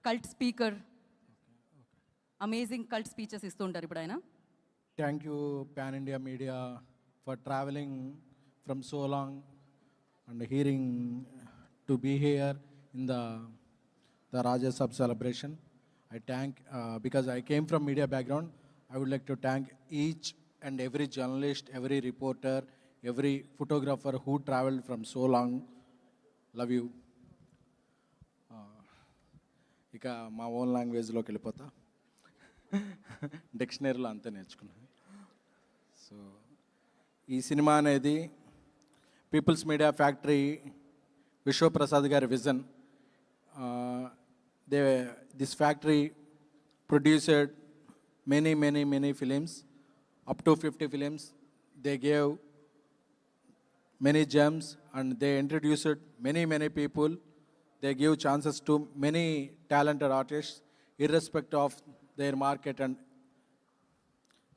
Cult speaker, amazing cult speeches ఇస్తూ ఉంటారు ఇప్పుడు ఆయన. Thank you, Pan India Media, for traveling from so long and hearing to be here in the Rajya Sab celebration. I thank, because I came from media background, I would like to thank each and every journalist, every reporter, every photographer who traveled from so long. Love you. ఇక మా own లాంగ్వేజ్లోకి వెళ్ళిపోతా. డిక్షనరీలో అంతా నేర్చుకున్నాను. So ఈ cinema అనేది peoples media factory Vishwaprasad గారి vision. This factory produced many films, up to 50 films. They gave many gems and they introduced many people. They give chances to many talented artists irrespective of their market, and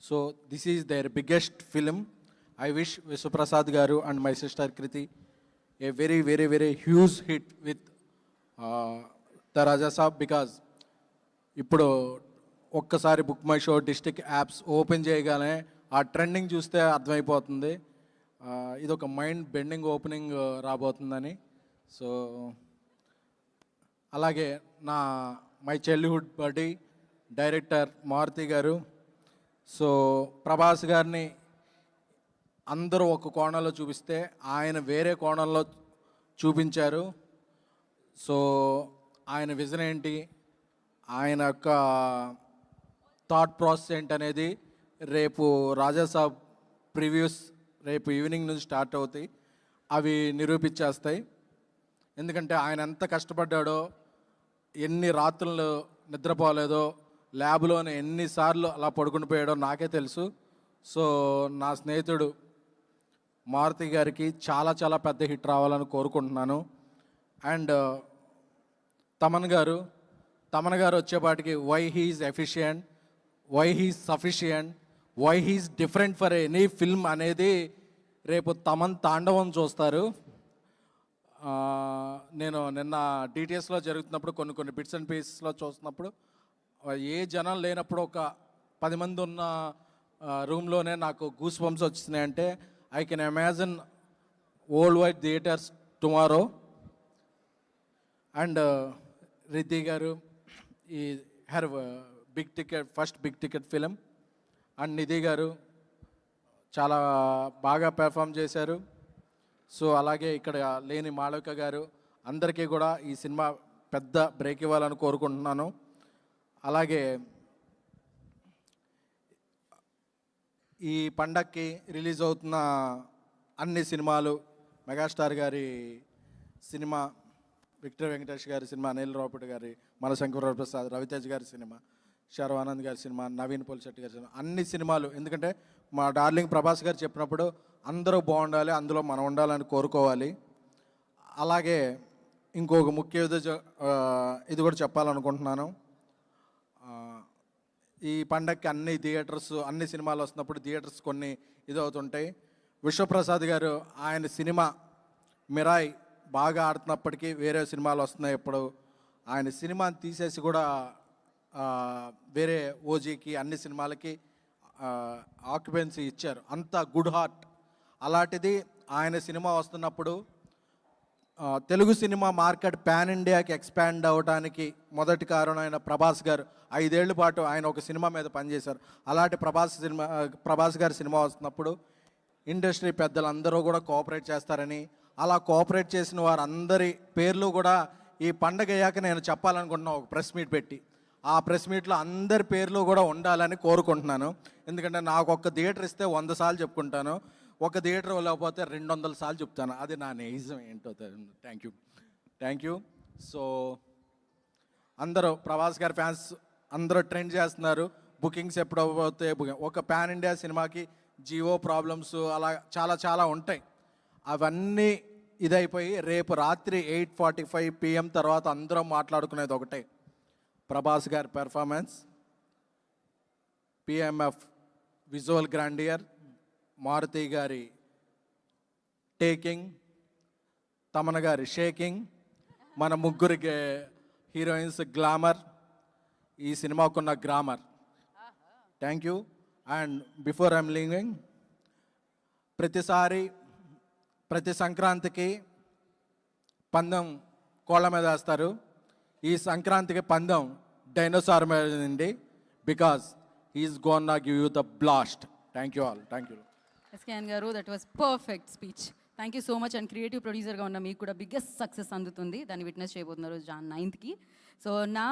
so this is their biggest film. I wish Vishwaprasad Garu and my sister Kriti a very huge hit with the Raja Saab, because ఇప్పుడు ఒక్కసారి book my show district apps open చేయగానే ఆ trending చూస్తే అర్థమైపోతుంది ఇది ఒక mind bending opening రాబోతుందని. So అలాగే మై చైల్డ్హుడ్ బడ్డీ డైరెక్టర్ మారుతి గారు. సో ప్రభాస్ గారిని అందరూ ఒక కోణంలో చూపిస్తే ఆయన వేరే కోణంలో చూపించారు. సో ఆయన విజన్ ఏంటి, ఆయన యొక్క థాట్ ప్రాసెస్ ఏంటనేది రేపు రాజాసాబ్ ప్రివ్యూస్ రేపు ఈవినింగ్ నుంచి స్టార్ట్ అవుతాయి, అవి నిరూపించేస్తాయి. ఎందుకంటే ఆయన ఎంత కష్టపడ్డాడో, ఎన్ని రాత్రులు నిద్రపోలేదో, ల్యాబ్లోనే ఎన్నిసార్లు అలా పడుకుని పోయాడో నాకే తెలుసు. సో నా స్నేహితుడు మారుతి గారికి చాలా పెద్ద హిట్ రావాలని కోరుకుంటున్నాను. అండ్ తమన్ గారు వచ్చేపాటికి why he is efficient, why he is sufficient, why he is different for any film అనేది రేపు తమన్ తాండవం చూస్తారు. నేను నిన్న డిటిఎస్లో జరుగుతున్నప్పుడు కొన్ని బిట్స్ అండ్ పీసెస్లో చూస్తున్నప్పుడు ఏ జనం లేనప్పుడు ఒక 10 మంది ఉన్న రూమ్లోనే నాకు గూస్ బంప్స్ వచ్చినాయంటే I can imagine world wide theatres tomorrow. And Riddhi గారు ఈ her first big ticket film. And Nidhi గారు చాలా బాగా పెర్ఫామ్ చేశారు. సో అలాగే ఇక్కడ లేని మాళవిక గారు, అందరికీ కూడా ఈ సినిమా పెద్ద బ్రేక్ ఇవ్వాలని కోరుకుంటున్నాను. అలాగే ఈ పండక్కి రిలీజ్ అవుతున్న అన్ని సినిమాలు, మెగాస్టార్ గారి సినిమా, విక్టర్ వెంకటేష్ గారి సినిమా, అనిల్ రావుపూడి గారి, మనశంకర ప్రసాద్, రవితేజ్ గారి సినిమా, శర్వానంద్ గారి సినిమా, నవీన్ పోలిశెట్టి గారి సినిమా, అన్ని సినిమాలు. ఎందుకంటే మా డార్లింగ్ ప్రభాస్ గారు చెప్పినప్పుడు అందరూ బాగుండాలి, అందులో మనం ఉండాలని కోరుకోవాలి. అలాగే ఇంకొక ముఖ్య ఇది కూడా చెప్పాలనుకుంటున్నాను. ఈ పండగకి అన్ని సినిమాలు వస్తున్నప్పుడు థియేటర్స్ కొన్ని ఇదవుతుంటాయి. విశ్వప్రసాద్ గారు ఆయన సినిమా మిరాయ్ బాగా ఆడుతున్నప్పటికీ వేరే సినిమాలు వస్తున్నాయి. ఇప్పుడు ఆయన సినిమాని తీసేసి కూడా వేరే ఓజీకి అన్ని సినిమాలకి ఆక్యుపెన్సీ ఇచ్చారు. అంత గుడ్ హార్ట్. అలాంటిది ఆయన సినిమా వస్తున్నప్పుడు తెలుగు సినిమా మార్కెట్ పాన్ ఇండియాకి ఎక్స్పాండ్ అవ్వడానికి మొదటి కారణం ఆయన ప్రభాస్ గారు. 5 ఏళ్ల పాటు ఆయన ఒక సినిమా మీద పనిచేశారు. అలాంటి ప్రభాస్ గారి సినిమా వస్తున్నప్పుడు ఇండస్ట్రీ పెద్దలు అందరూ కూడా కోఆపరేట్ చేస్తారని, అలా కోఆపరేట్ చేసిన వారందరి పేర్లు కూడా ఈ పండగ అయ్యాక నేను చెప్పాలనుకుంటున్నాను ఒక ప్రెస్ మీట్ పెట్టి. ఆ ప్రెస్ మీట్లో అందరి పేర్లు కూడా ఉండాలని కోరుకుంటున్నాను. ఎందుకంటే నాకు ఒక్క థియేటర్ ఇస్తే 100 సార్లు చెప్పుకుంటాను, ఒక థియేటర్ లేకపోతే 200 సార్లు చెప్తాను. అది నా నిజం ఏంటో. Thank you. సో అందరూ ప్రభాస్ గారి ఫ్యాన్స్ అందరూ ట్రెండ్ చేస్తున్నారు, బుకింగ్స్ ఎప్పుడు అవ్వబోతే ఒక పాన్ ఇండియా సినిమాకి జియో ప్రాబ్లమ్స్ అలా చాలా ఉంటాయి. అవన్నీ ఇదైపోయి రేపు రాత్రి 8:45 PM తర్వాత అందరం మాట్లాడుకునేది ఒకటే, Prabhas garu performance, PMF visual grandeur, Maruthi garu taking, Thaman గారి షేకింగ్, మన ముగ్గురికి హీరోయిన్స్ గ్లామర్, ఈ సినిమాకున్న grammar. Thank you. And before I'm leaving, ప్రతి సంక్రాంతికి పందెం కోళ్ళ మీద వేస్తారు. ఈ సంక్రాంతికి పందెం డైనోసార్ మీద ఉంది. Because he's gonna give you the blast. Thank you all. Thank you. SKN గారు, that was perfect speech. Thank you so much. And creative ప్రొడ్యూసర్గా ఉన్న మీకు కూడా బిగ్గెస్ట్ సక్సెస్ అందుతుంది. దాన్ని విట్నెస్ చేయబోతున్నారు Jan 9th. సో నా